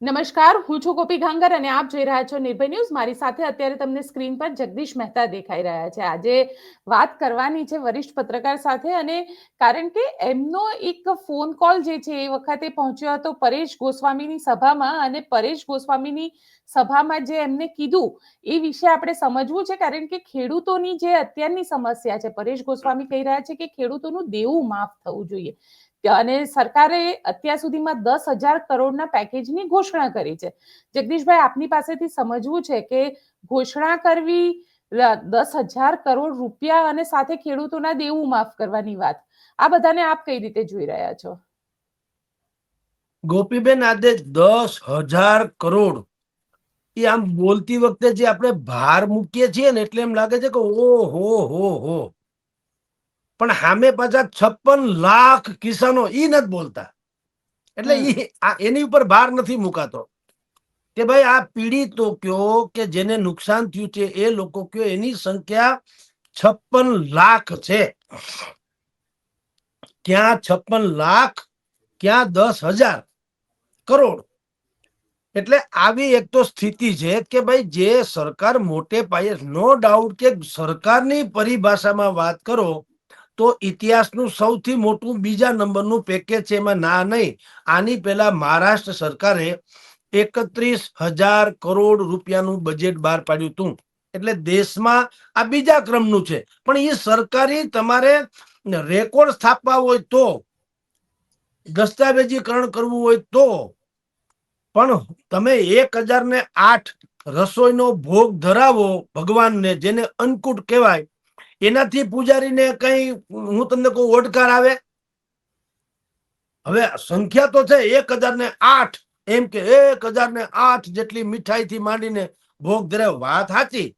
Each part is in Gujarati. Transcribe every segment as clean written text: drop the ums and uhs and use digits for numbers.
નમસ્કાર, હું છું ગોપી ગાંગર અને આપ જોઈ રહ્યા છો નિર્ભય ન્યૂઝ. મારી સાથે અત્યારે તમને સ્ક્રીન પર જગદીશ મહેતા દેખાઈ રહ્યા છે. આજે વાત કરવાની છે વરિષ્ઠ પત્રકાર સાથે, અને કારણ કે એમનો એક ફોન કોલ જે છે એ વખતે પહોંચ્યો હતો પરેશ ગોસ્વામીની સભામાં, અને પરેશ ગોસ્વામીની સભામાં જે એમને કીધું એ વિશે આપણે સમજવું છે. કારણ કે ખેડૂતોની જે અત્યારની સમસ્યા છે, પરેશ ગોસ્વામી કહી રહ્યા છે કે ખેડૂતોનું દેવું માફ થવું જોઈએ, અને સરકારે અત્યાર સુધીમાં 10,000 કરોડના પેકેજની ઘોષણા કરી છે. જગદીશભાઈ, આપની પાસેથી સમજવું છે કે ઘોષણા કરવી 10,000 કરોડ રૂપિયા અને સાથે ખેડૂતોના દેવું માફ કરવાની વાત, આ બધાને આપ કઈ રીતે જોઈ રહ્યા છો? ગોપીબેન, આજે 10,000 કરોડ એ આમ બોલતી વખતે જે આપણે ભાર મૂકીએ છીએ ને, એટલે એમ લાગે છે કે હો. પણ સામે પાછા 56 લાખ કિસાનો ઈ નથી બોલતા, એટલે એની ઉપર ભાર નથી મુકાતો કે ભાઈ આ પીડિતો કયો કે જેને નુકસાન થયું છે એ લોકો કયો, એની સંખ્યા 56 લાખ છે. ક્યાં 56 લાખ, ક્યાં 10,000 કરોડ? એટલે આવી એક તો સ્થિતિ છે કે ભાઈ જે સરકાર મોટે પાયે, નો ડાઉટ કે સરકારની પરિભાષામાં વાત કરો તો ઇતિહાસનું સૌથી મોટું બીજા નંબરનું પેકેજ છે, એમાં ના નહીં. આની પહેલા મહારાષ્ટ્ર સરકારે 31,000 કરોડ રૂપિયાનું બજેટ બહાર પાડ્યું હતું. એટલે દેશમાં આ બીજા ક્રમનું છે. પણ એ સરકારી તમારે રેકોર્ડ સ્થાપવા હોય તો, દસ્તાવેજીકરણ કરવું હોય તો, પણ તમે 1,008 રસોઈનો ભોગ ધરાવો ભગવાનને, જેને અન્નકૂટ કહેવાય, એનાથી પૂજારીને કઈ હું તમને કહું ઓડકાર આવે? હવે સંખ્યા તો છે 1,008, એમ કે 1,008 જેટલી મીઠાઈથી માંડીને ભોગ ધરાવે, વાત સાચી.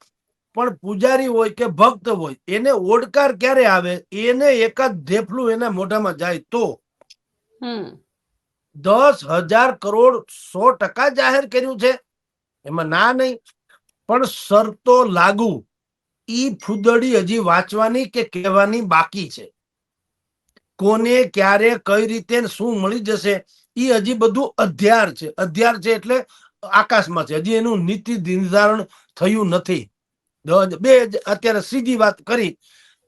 પણ પૂજારી હોય કે ભક્ત હોય, એને ઓડકાર ક્યારે આવે? એને એકાદ ઢેફલું એના મોઢામાં જાય તો. 10,000 કરોડ 100% જાહેર કર્યું છે, એમાં ના નહીં. પણ શરતો લાગુ, ઈ ફૂદડી હજી વાંચવાની કે કહેવાની બાકી છે. કોને ક્યારે કઈ રીતે શું મળી જશે એ હજી બધું અધ્યાર છે. અધ્યાર છે એટલે આકાશમાં છે, હજી એનું નીતિ નિર્ધારણ થયું નથી. અત્યારે સીધી વાત કરી,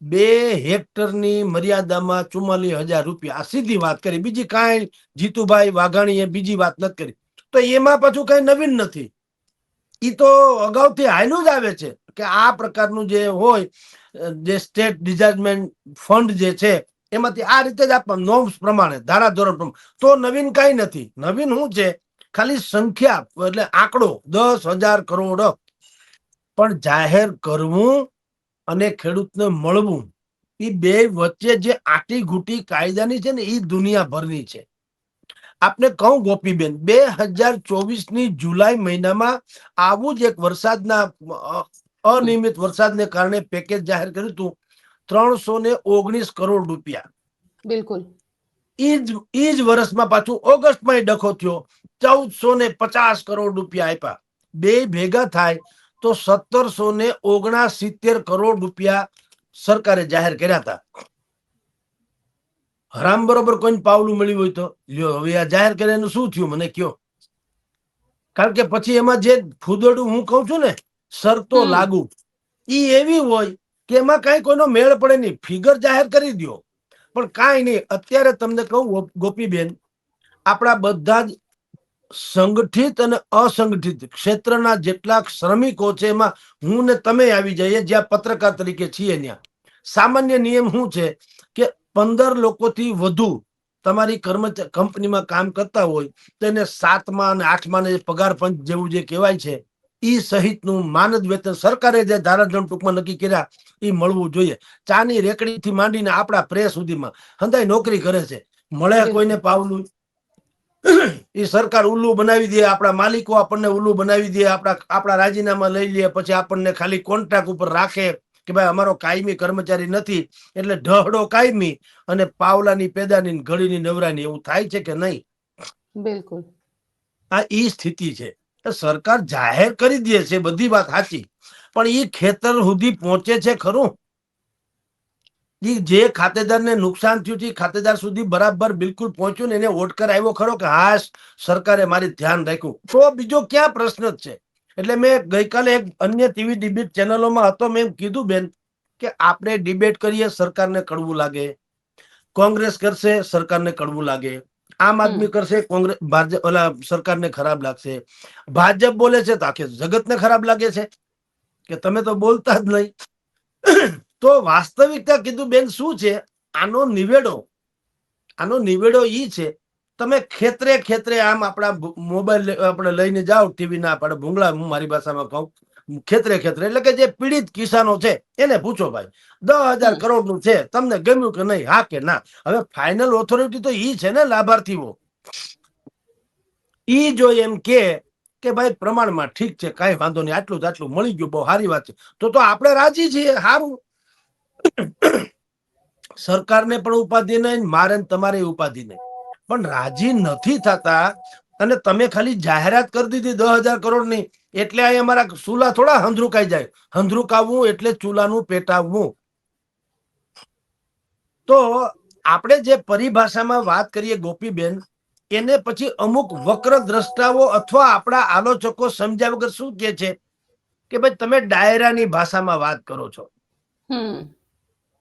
2 હેક્ટરની મર્યાદામાં 44,000 રૂપિયા, આ સીધી વાત કરી. બીજી કાંઈ જીતુભાઈ વાઘાણીએ બીજી વાત નથી કરી. તો એમાં પાછું કઈ નવીન નથી, ઈ તો અગાઉથી હાલ્યું જ આવે છે કે આ પ્રકારનું જે હોય, જે સ્ટેટ ડિઝાસ્ટર ફંડ જે છે એમાંથી આ રીતે જ આપવાનું, નોર્મ્સ પ્રમાણે, ધારાધોરણ પ્રમાણે. તો નવીન કઈ નથી. નવીન શું છે? ખાલી સંખ્યા, એટલે આંકડો 10,000 કરોડ. પણ જાહેર કરવું અને ખેડૂતને મળવું, એ બે વચ્ચે જે આટી ઘૂટી કાયદાની છે ને, એ દુનિયાભરની છે. આપને કહું ગોપીબેન, 2024ની જુલાઈ મહિનામાં આવું જ એક વરસાદના અનિયમિત વરસાદને કારણે પેકેજ જાહેર કર્યું હતું, 319 કરોડ રૂપિયા. બિલકુલ. ઈ જ વર્ષમાં પાછું ઓગસ્ટમાં ડખો થયો, 1,450 કરોડ રૂપિયા આપ્યા. બે ભેગા થાય તો 1,769 કરોડ રૂપિયા સરકારે જાહેર કર્યા હતા. હરામ બરોબર કોઈને પાવલું મળ્યું હોય તો લ્યો, હવે આ જાહેર કર્યાનું શું થયું મને કયો? કારણ કે પછી એમાં જે ફૂદડું હું કઉ છું ને, શરતો લાગુ, ઈ એવી હોય કે એમાં કઈ કોઈનો મેળ પડે નહીં. ફિગર જાહેર કરી દો, પણ કાંઈ નહીં. અત્યારે તમને કહું ગોપીબેન, આપણા બધા જ સંગઠિત અને અસંગઠિત ક્ષેત્રના જેટલા શ્રમિકો છે, એમાં હું ને તમે આવી જઈએ, જ્યાં પત્રકાર તરીકે છીએ. ત્યાં સામાન્ય નિયમ શું છે કે 15 લોકોથી વધુ તમારી કંપનીમાં કામ કરતા હોય તો એને 7મા અને 8મા પગાર પંચ જેવું જે કહેવાય છે, ઈ સહિતનું માનદ વેતન સરકારે જે ધારાધોરણ ટૂંકમાં નક્કી કર્યા એ મળવું જોઈએ. ચાની રેકડીથી માંડીને આપણા પ્રેસ સુધીમાં હંધાઈ નોકરી કરે છે, મળે કોઈને પાવલું? એ સરકાર ઉલ્લુ બનાવી દે, આપણા માલિકો આપણને ઉલ્લુ બનાવી દે, આપણા રાજીનામા લઈ લે, પછી આપણને ખાલી કોન્ટ્રાક્ટ ઉપર રાખે કે ભાઈ અમારો કાયમી કર્મચારી નથી, એટલે ઢહડો કાયમી અને પાવલાની પેદાની ઘડીની નવરાની, એવું થાય છે કે નહીં? બિલકુલ. આ ઈ સ્થિતિ છે. સરકાર જાહેર કરી દે છે, બધી વાત સાચી, પણ ઈ ખેતર સુધી પહોંચે છે ખરું? ઈ જે ખાતેદારને નુકસાન થયું છે ખાતેદાર સુધી બરાબર બિલકુલ પહોંચ્યું ને એને ઓટકર આવ્યો ખરો કે હા સરકારે મારી ધ્યાન રાખ્યું, તો બીજો ક્યાં પ્રશ્ન જ છે. એટલે મેં ગઈકાલે એક અન્ય ટીવી ડિબેટ ચેનલોમાં હતો, મેં કીધું બેન કે આપણે ડિબેટ કરીએ સરકારને કડવું લાગે, કોંગ્રેસ કરશે સરકારને કડવું લાગે, આમ આદમી કરશે કોંગ્રેસ ભાજપ ઓલા સરકારને ખરાબ લાગશે, ભાજપ બોલે છે તો આખે જગતને ખરાબ લાગે છે કે તમે તો બોલતા જ નહીં. તો વાસ્તવિકતા કીધું બેન શું છે, આનો નિવેડો ઈ છે, તમે ખેતરે ખેતરે આમ આપણા મોબાઈલ આપણે લઈને જાઓ ટીવી ના આપણે ભૂંગળા, હું મારી ભાષામાં કહું ખેતરે ખેતરે, એટલે કે જે પીડિત કિસાનો છે એને પૂછો ભાઈ 10,000 કરોડનું છે, તમને ગમ્યું કે નહીં, હા કે ના. હવે ફાઇનલ ઓથોરિટી તો ઈ છે ને લાભાર્થીઓ. ઈ જો એમ કે ભાઈ પ્રમાણમાં ઠીક છે, કાંઈ વાંધો નહીં, આટલું મળી ગયું, બહુ સારી વાત છે, તો આપણે રાજી છીએ, સારું. સરકારને પણ ઉપાધિ નહીં, મારે તમારે ઉપાધિ નહીં, પણ રાજી નથી થતા. અને તમે ખાલી જાહેરાત કરી દીધી 10,000 કરોડની, એટલે આ અમારા ચૂલા થોડા હંધરુકાઈ જાય. હંધરુકાવવું એટલે ચૂલાનું પેટાવવું. તો આપણે જે પરિભાષામાં વાત કરીએ ગોપીબેન, એને પછી અમુક વક્ર દ્રષ્ટાઓ અથવા આપણા આલોચકો સમજ્યા વગર શું કે છે કે ભાઈ તમે ડાયરાની ભાષામાં વાત કરો છો,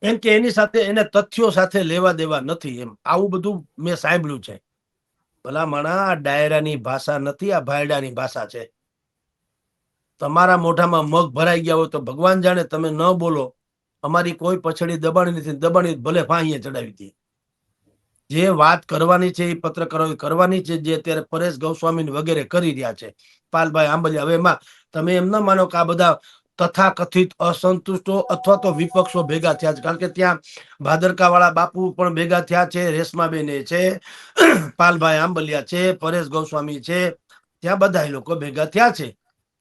એમ કે એની સાથે એને તથ્યો સાથે લેવા દેવા નથી, એમ આવું બધું મેં સાંભળ્યું છે. ભલા માણા, આ ડાયરાની ભાષા નથી, આ ભાયડાની ભાષા છે. તમારા મોઢામાં મગ ભરાઈ ગયા હોય તો ભગવાન જાણે, તમે ન બોલો. અમારી કોઈ પછડી દબાણી નથી, દબાણી ભલે ફાંહીએ ચડાવી દઈએ. જે વાત કરવાની છે એ પત્રકારો કરવાની છે, જે અત્યારે પરેશ ગોસ્વામી વગેરે કરી રહ્યા છે, પાલભાઈ આંબલિયા. હવે એમાં તમે એમ ના માનો કે આ બધા તથાકથિત અસંતુષ્ટો અથવા તો વિપક્ષો ભેગા થયા છે, કારણ કે ત્યાં ભાદરકા વાળા બાપુ પણ ભેગા થયા છે, રેશમાબેન છે, પાલભાઈ આંબલિયા છે, પરેશ ગોસ્વામી છે, ત્યાં બધા લોકો ભેગા થયા છે.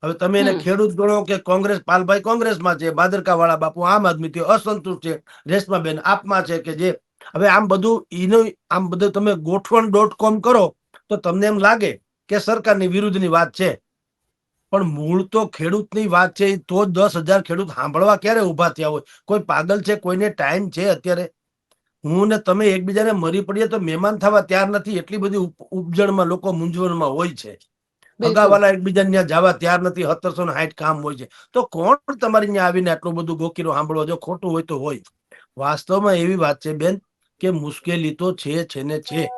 હવે તમે એને ખેડૂત ગણો કે કોંગ્રેસ, પાલભાઈ કોંગ્રેસમાં છે, ભાદરકા વાળા બાપુ આમ આદમીથી અસંતુષ્ટ છે, રેશમાબેન આપમાં છે, કે જે હવે આમ બધું આમ બધું તમે ગોઠવણ.com કરો તો તમને એમ લાગે કે સરકારની વિરુદ્ધની વાત છે, પણ મૂળ તો ખેડૂતની વાત છે. તો 10,000 ખેડૂત સાંભળવા ક્યારે ઉભા થયા હોય? કોઈ પાગલ છે? કોઈને ટાઈમ છે અત્યારે? હું ને તમે એકબીજાને મરી પડીએ તો મહેમાન થવા તૈયાર નથી, એટલી બધી ઉપજણમાં લોકો મૂંઝવણમાં હોય છે. હગાવાલા એકબીજાને ત્યાં જવા તૈયાર નથી, 1760 કામ હોય છે. તો કોણ તમારી ત્યાં આવીને આટલું બધું ગોકીરો સાંભળવા? જો ખોટું હોય તો હોય. વાસ્તવમાં એવી વાત છે બેન કે મુશ્કેલી તો છે ને છે.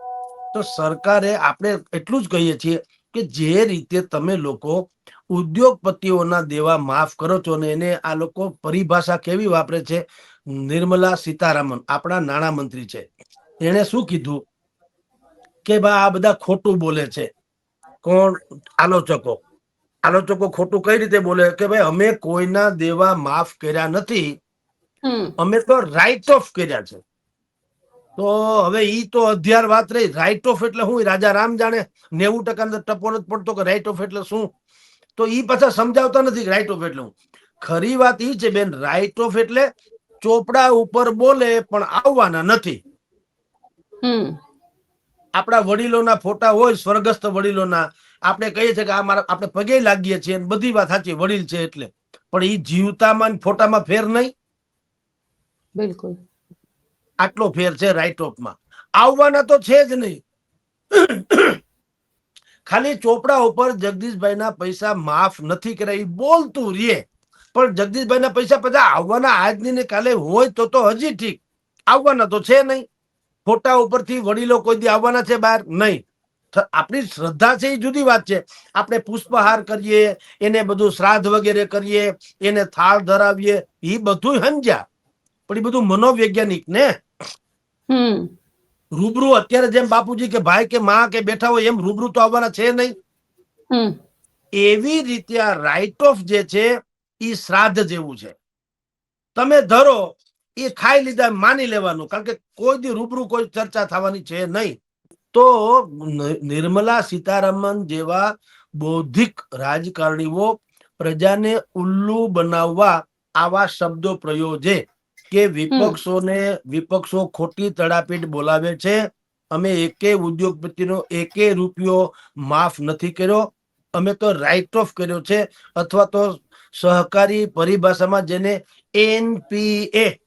તો સરકારે, આપણે એટલું જ કહીએ છીએ કે જે રીતે તમે લોકો ઉદ્યોગપતિઓના દેવા માફ કરો છો ને, એને આ લોકો પરિભાષા કેવી વાપરે છે. નિર્મલા સીતારામન આપણા નાણામંત્રી છે, એને શું કીધું કે ભાઈ આ બધા ખોટું બોલે છે. કોણ? આલોચકો ખોટું કઈ રીતે બોલે કે ભાઈ અમે કોઈના દેવા માફ કર્યા નથી, અમે તો રાઇટ ઓફ કર્યા છે. તો હવે ઈ તો અધ્યાર વાત રહી. રાઇટ ઓફ એટલે શું? રાજા રામ જાણે, 90% ટપો નથી પડતો કે રાઇટ ઓફ એટલે શું. તો ઈ પાછા સમજાવતા નથી રાઇટ ઓફ એટલે હું. ખરી વાત ઈ છે બેન, રાઇટ ઓફ એટલે ચોપડા ઉપર બોલે પણ આવવાના નથી. આપણા વડીલોના ફોટા હોય, સ્વર્ગસ્થ વડીલોના, આપણે કહીએ છીએ કે આ મારા, આપણે પગે લાગીએ છીએ, બધી વાત સાચી, વડીલ છે એટલે, પણ ઈ જીવતામાં ફોટામાં ફેર નહીં. બિલકુલ આટલો ફેર છે રાઇટ ઓફમાં. આવવાના તો છે જ નહીં. ખાલી ચોપડા ઉપર જગદીશભાઈના પૈસા માફ નથી કર્યા એ બોલતું રે, પણ જગદીશભાઈના પૈસા પછી આવવાના આજની ને કાલે હોય તો હજી ઠીક, આવવાના તો છે નહીં. ફોટા ઉપરથી વડીલો કોઈ દી આવવાના છે બહાર? નહીં. આપણી શ્રદ્ધા છે એ જુદી વાત છે. આપણે પુષ્પહાર કરીએ, એને બધું શ્રાદ્ધ વગેરે કરીએ, એને થાળ ધરાવીએ, એ બધું સમજ્યા, પણ એ બધું મનોવૈજ્ઞાનિક ને. રૂબરૂ અત્યારે જેમ બાપુજી કે ભાઈ કે માં કે બેઠા હોય એમ રૂબરૂ તો આવવાના છે નહીં. એવી રીતે આ રાઇટ ઓફ જે છે એ શ્રાદ્ધ જેવું છે. તમે ધરો, એ ખાઈ લીધા માની લેવાનું, કારણ કે કોઈ દી રૂબરૂ કોઈ ચર્ચા થવાની છે નહીં. તો નિર્મલા સીતારામન જેવા બૌદ્ધિક રાજકારણીઓ પ્રજાને ઉલ્લુ બનાવવા આવા શબ્દો પ્રયોજે કે વિપક્ષો ખોટી તડાપીટ બોલાવે છે. અમે એકે ઉદ્યોગપતિનો એકે રૂપિયો માફ નથી કર્યો, અમે તો રાઇટ ઓફ કર્યો છે, અથવા તો સહકારી પરિભાષામાં જેને NPA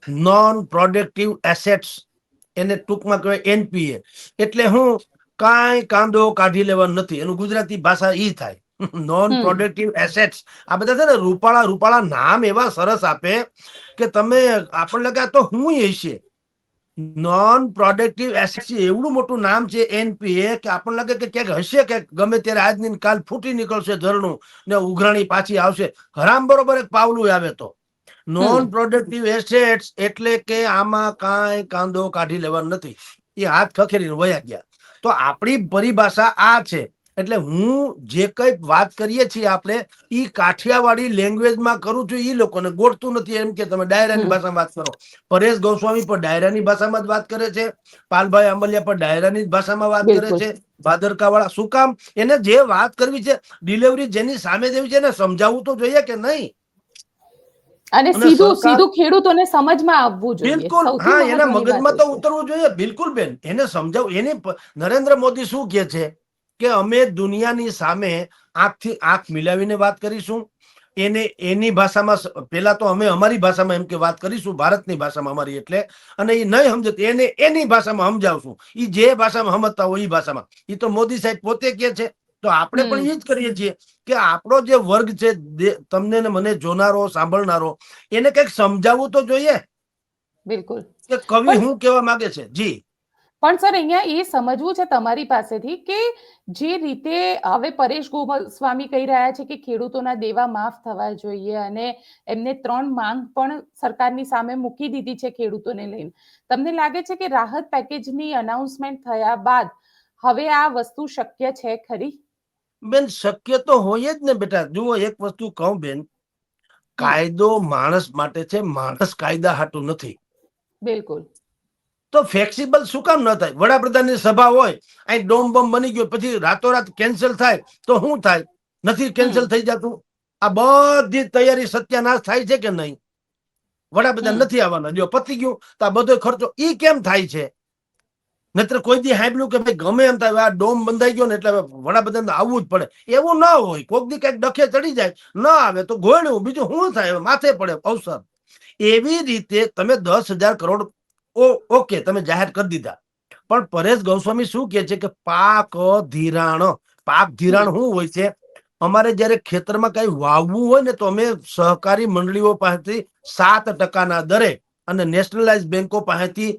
નોન પ્રોડક્ટિવ એસેટ્સ, એને ટૂંકમાં કહેવાય એનપીએ. એટલે હું કાંઈ કાંદો કાઢી લેવાનું નથી, એનું ગુજરાતી ભાષા ઈ થાય નોન હમ પ્રોડક્ટિવ એસેટ્સ. આ બધા છે ને રૂપાળા રૂપાળા નામ એવા સરસ આપે કે તમે આપણને લાગે આ તો હું હશે. નોન પ્રોડક્ટિવ એસેટ્સ એવડું મોટું નામ છે એનપીએ કે આપણને લાગે કે ક્યાંક હશે કે ગમે ત્યારે આજની કાલ ફૂટી નીકળશે ઝરણું ને ઉઘરાણી પાછી આવશે. હરામ બરોબર એક પાવલું આવે તો નોન હમ પ્રોડક્ટિવ એસેટ્સ એટલે કે આમાં કાંઈ કાંદો કાઢી લેવાનો નથી, એ હાથ ખખેરીને વયા ગયા. તો આપણી પરિભાષા આ છે. એટલે હું જે કઈ વાત કરીએ છીએ આપણે ઈ કાઠિયાવાડી લેંગ્વેજમાં કરું છું, ઈ લોકોને ગોળતું નથી. એમ કે તમે ડાયરાની હમ ભાષામાં વાત કરો. પરેશ ગોસ્વામી પણ ડાયરાની ભાષામાં જ વાત કરે છે, પાલભાઈ આંબલિયા પણ ડાયરાની જ ભાષામાં વાત કરે બિલકુલ. છે. ભાદરકા વાળા શું કામ? એને જે વાત કરવી છે, ડિલિવરી જેની સામે દેવી છે એને સમજાવવું તો જોઈએ કે નહીં. અને અને સીધું સરકાર સીધું ખેડૂતોને સમજમાં આવવું જોઈએ, બિલકુલ, સૌથી હા, એના મહત્વની વાત મગજમાં એ તો છે. ઉતરવું જોઈએ. બિલકુલ બેન, એને સમજાવ. નરેન્દ્ર મોદી શું કે છે કે અમે દુનિયાની સામે આંખથી આંખ મિલાવીને વાત કરીશું. એને એની ભાષામાં પેલા તો અમે અમારી ભાષામાં એમ કે વાત કરીશું, ભારતની ભાષામાં અમારી. એટલે અને એ નહીં સમજે એને એની ભાષામાં સમજાવશું. એ જે ભાષામાં સમજતા હોય એ ભાષામાં. એ તો મોદી સાહેબ પોતે કે છે. તો આપણે પણ હમ એ જ કરીએ છીએ કે આપણો જે વર્ગ છે, તમને ને મને જોનારો સાંભળનારો, એને કંઈક સમજાવવું તો જોઈએ બિલકુલ. કે કવિ પણ શું કહેવા માંગે છે. જી પણ સર અહીંયા એ સમજવું છે તમારી પાસેથી કે જે રીતે હવે પરેશ ગોસ્વામી કહી રહ્યા છે કે ખેડૂતોના દેવા માફ થવા જોઈએ અને એમને 3 માંગ પણ સરકારની સામે મૂકી દીધી છે ખેડૂતોને લઈને. તમને લાગે છે કે રાહત પેકેજની અનાઉન્સમેન્ટ થયા બાદ હવે આ વસ્તુ શક્ય છે ખરી? બેન, શક્ય તો હોય જ ને બેટા. જુઓ, એક વસ્તુ કહું બેન, હમ કાયદો માણસ માટે છે, માણસ કાયદા હાટું નથી. બિલકુલ. તો ફ્લેક્સિબલ શું કામ ન થાય? વડાપ્રધાનની સભા હોય, અહીં ડોમ બોમ બની ગયો, પછી રાતોરાત કેન્સલ થાય તો શું થાય? નથી કેન્સલ હમ થઈ જતું? આ બધી તૈયારી સત્યાનાશ થાય છે કે નહીં? વડાપ્રધાન હમ નથી આવવાના, જો પતી ગયું. તો આ બધો ખર્ચો ઈ કેમ થાય છે? નહીતર કોઈ દી સાંભળ્યું કે ભાઈ ગમે એમ થાય આ ડોમ બંધાઈ ગયો ને એટલે વડાપ્રધાન આવવું જ પડે? એવું ના હોય. કોઈક દી કઈક ડખે ચડી જાય, ના આવે તો ગોળ્યું, બીજું શું થાય? માથે પડે અવસર. એવી રીતે તમે 10,000 કરોડ ઓકે તમે જાહેર કરી દીધા, પણ પરેશ ગોસ્વામી શું કે છે કે પાક ધિરાણ. પાક ધિરાણ હમ શું હોય છે? અમારે જયારે ખેતરમાં કઈ વાવવું હોય ને, તો અમે સહકારી મંડળીઓ પાસેથી 7% દરે અને નેશનલાઇઝ બેંકો પાસેથી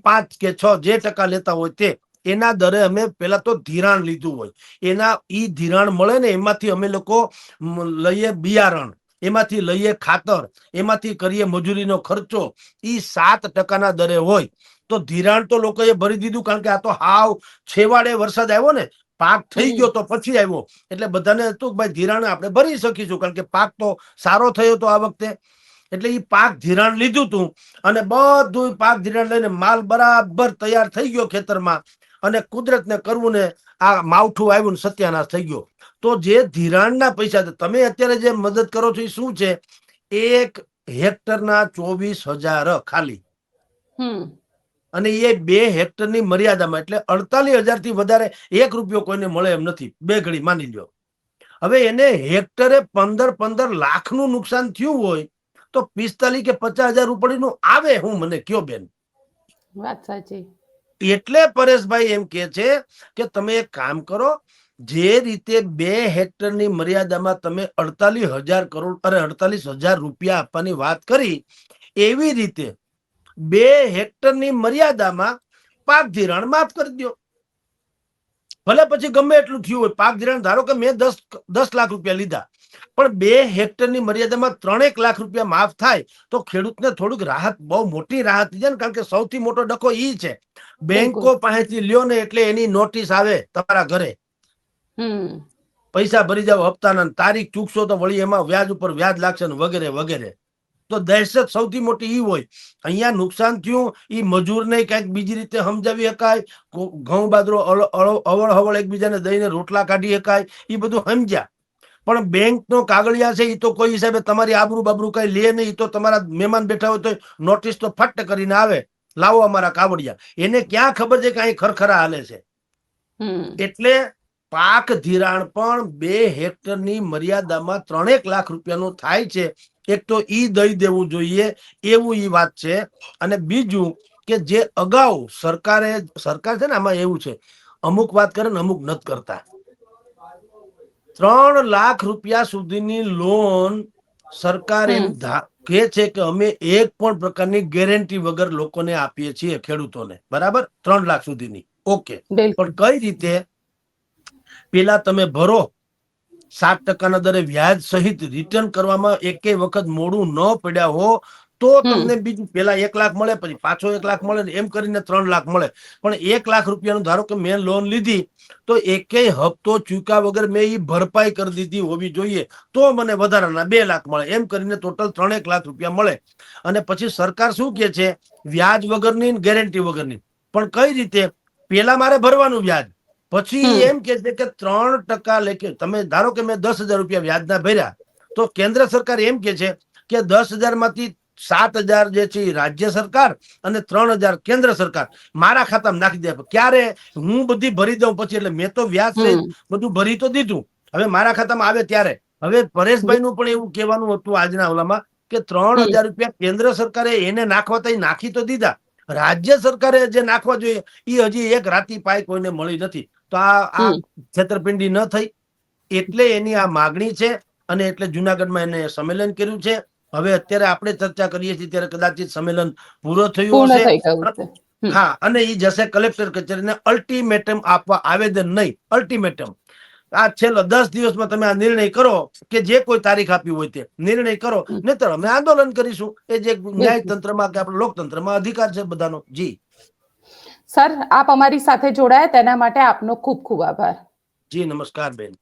5 કે 6 જે ટકા લેતા હોય તે એના દરે અમે પેલા તો ધિરાણ લીધું હોય. એના ઈ ધિરાણ મળે ને, એમાંથી અમે લોકો લઈએ બિયારણ, એમાંથી લઈએ ખાતર, એમાંથી કરીએ મજૂરીનો ખર્ચો. ઈ 7% દરે હોય. તો ધિરાણ તો લોકોએ ભરી દીધું, કારણ કે આ તો હાવ છેવાડે વરસાદ આવ્યો ને, પાક થઈ ગયો હમ તો પછી આવ્યો. એટલે બધાને હતું કે ભાઈ ધિરાણ આપણે ભરી શકીશું, કારણ કે પાક તો સારો થયો હતો આ વખતે. એટલે એ પાક ધિરાણ લીધું તું અને બધું પાક ધિરાણ લઈને માલ બરાબર તૈયાર થઈ ગયો ખેતરમાં, અને કુદરતને કરવું ને આ માવઠું આવ્યું ને સત્યાનાશ થઈ ગયો. તો જે ધિરાણના પૈસા તમે અત્યારે જે મદદ કરો છો એ શું છે? 1 હેક્ટરના 24,000 ખાલી. હમ અને એ 2 હેક્ટરની મર્યાદામાં, એટલે 48,000 થી વધારે 1 રૂપિયો કોઈને મળે એમ નથી. બે ઘડી માની લ્યો. હવે એને હેક્ટરે 15 લાખનું નુકસાન થયું હોય તો 45 કે 50,000 રૂપિયાનું આવે હું? મને કયો બેન. વાત સાચી. એટલે પરેશભાઈ એમ કે છે કે તમે એક કામ કરો, જે રીતે 2 હેક્ટરની મર્યાદામાં તમે 48,000 કરોડ 48,000 રૂપિયા આપવાની વાત કરી, એવી રીતે 2 હેક્ટરની મર્યાદામાં પાક ધિરાણ માફ કરી દો. ભલે પછી ગમે એટલું થયું હોય. પાક ધિરાણ ધારો કે મેં 10 લાખ રૂપિયા લીધા, પણ 2 હેક્ટરની મર્યાદામાં 3 લાખ રૂપિયા માફ થાય તો ખેડૂતને થોડુંક રાહત, બહુ મોટી રાહત છે ને. કારણ કે સૌથી મોટો ડખો ઈ છે, બિલકુલ. બેંકો પાસેથી લ્યો ને એટલે એની નોટિસ આવે તમારા ઘરે, હમ પૈસા ભરી જાવ હપ્તાના, તારીખ ચૂકશો તો વળી એમાં વ્યાજ ઉપર વ્યાજ લાગશે ને વગેરે વગેરે. તો દહેશત સૌથી મોટી ઈ હોય. અહીંયા નુકસાન થયું, ઈ મજૂરને કઈક બીજી રીતે સમજાવી શકાય, ઘઉં બાજરો અવળ હવળ એકબીજાને દઈને રોટલા કાઢી શકાય, એ બધું સમજ્યા. પણ બેંકનો કાગળિયા છે, એ તો કોઈ હિસાબે તમારી આબરૂ બાબરૂ કઈ લે નહીં. તો તમારા મહેમાન બેઠા હોય તો નોટિસ તો ફટ કરીને આવે, લાવો અમારા કાવડિયા. એને ક્યાં ખબર છે કે અહીં ખરખરા હાલે છે? હમ એટલે પાક ધિરાણ પણ 2 હેક્ટરની મર્યાદામાં 3 લાખ રૂપિયાનું થાય છે. એક તો ઈ દઈ દેવું જોઈએ એવું ઈ વાત છે. અને બીજું કે જે અગાઉ સરકાર છે ને, આમાં એવું છે, અમુક વાત કરે ને અમુક નથી કરતા. 3 લાખ રૂપિયા સુધીની લોન સરકાર એમ કહે છે કે અમે એક પણ પ્રકારની ગેરંટી વગર લોકોને આપીએ છીએ, ખેડૂતોને, બરાબર, 3 લાખ સુધીની. ઓકે, પણ બિલકુલ. કઈ રીતે? પેલા તમે ભરો 7% દરે વ્યાજ સહિત રિટર્ન કરવામાં એકેય વખત મોડું ન પડ્યા હો તો તમને બીજું પેલા 1 લાખ મળે, પછી પાછો 1 લાખ મળે, એમ કરીને 3 લાખ મળે. પણ 1 લાખ રૂપિયાનું ધારો કે મેં લોન લીધી તો એકેય હપ્તો ચૂકા વગર મેં ઈ ભરપાઈ કરી દીધી હોવી જોઈએ, તો મને વધારાના 2 લાખ મળે. એમ કરીને ટોટલ 3 લાખ રૂપિયા મળે. અને પછી સરકાર શું કે છે? વ્યાજ વગરની, ગેરંટી વગરની. પણ કઈ રીતે? પેલા મારે ભરવાનું વ્યાજ, પછી એમ કે છે કે 3% લેખે તમે ધારો કે મેં 10,000 રૂપિયા વ્યાજના ભર્યા, તો કેન્દ્ર સરકાર એમ કે છે કે 10,000 માંથી 7,000 જે છે એ રાજ્ય સરકાર અને 3,000 કેન્દ્ર સરકાર મારા ખાતામાં નાખી દે. ક્યારે? હું બધી ભરી દઉં પછી. એટલે મેં તો વ્યાજ સહિત બધું ભરી તો દીધું, હવે મારા ખાતામાં આવે ત્યારે. હવે પરેશભાઈ નું પણ એવું કહેવાનું હતું આજના ઓલામાં કે 3,000 રૂપિયા કેન્દ્ર સરકારે એને નાખવા તો નાખી તો દીધા, રાજ્ય સરકારે જે નાખવા જોઈએ એ હજી એક રાતી પાય કોઈને મળી નથી. તો આ છેતરપિંડી ન થઈ, એટલે એની આ માગણી છે. અને એટલે જુનાગઢમાં એને સંમેલન કર્યું છે. હવે અત્યારે આપણે ચર્ચા કરીએ છીએ ત્યારે કદાચિત સંમેલન પૂરો થયું પૂર્ણ હશે. થઈ ગયું છે. હા, અને એ જશે કલેક્ટર કચેરીને અલ્ટિમેટમ આપવા, આવેદન નહીં, અલ્ટિમેટમ. આ છેલ્લા 10 દિવસમાં તમે આ નિર્ણય કરો, કે જે કોઈ તારીખ આપી હોય તે નિર્ણય કરો, નહીતર અમે આંદોલન કરીશું. એ જે બિલકુલ. ન્યાયતંત્રમાં કે આપણે લોકતંત્રમાં અધિકાર છે બધાનો. જી સર, આપ અમારી સાથે જોડાયા તેના માટે આપનો ખૂબ ખૂબ આભાર. જી નમસ્કાર બેન.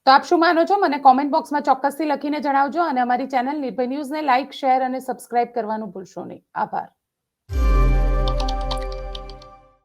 તો આપ શું માનો છો? મને કોમેન્ટ બોક્સમાં ચોક્કસથી લખીને જણાવજો. અને અમારી ચેનલ નિર્ભય ન્યૂઝને લાઇક, શેર અને સબસ્ક્રાઇબ કરવાનું ભૂલશો નહીં. આભાર.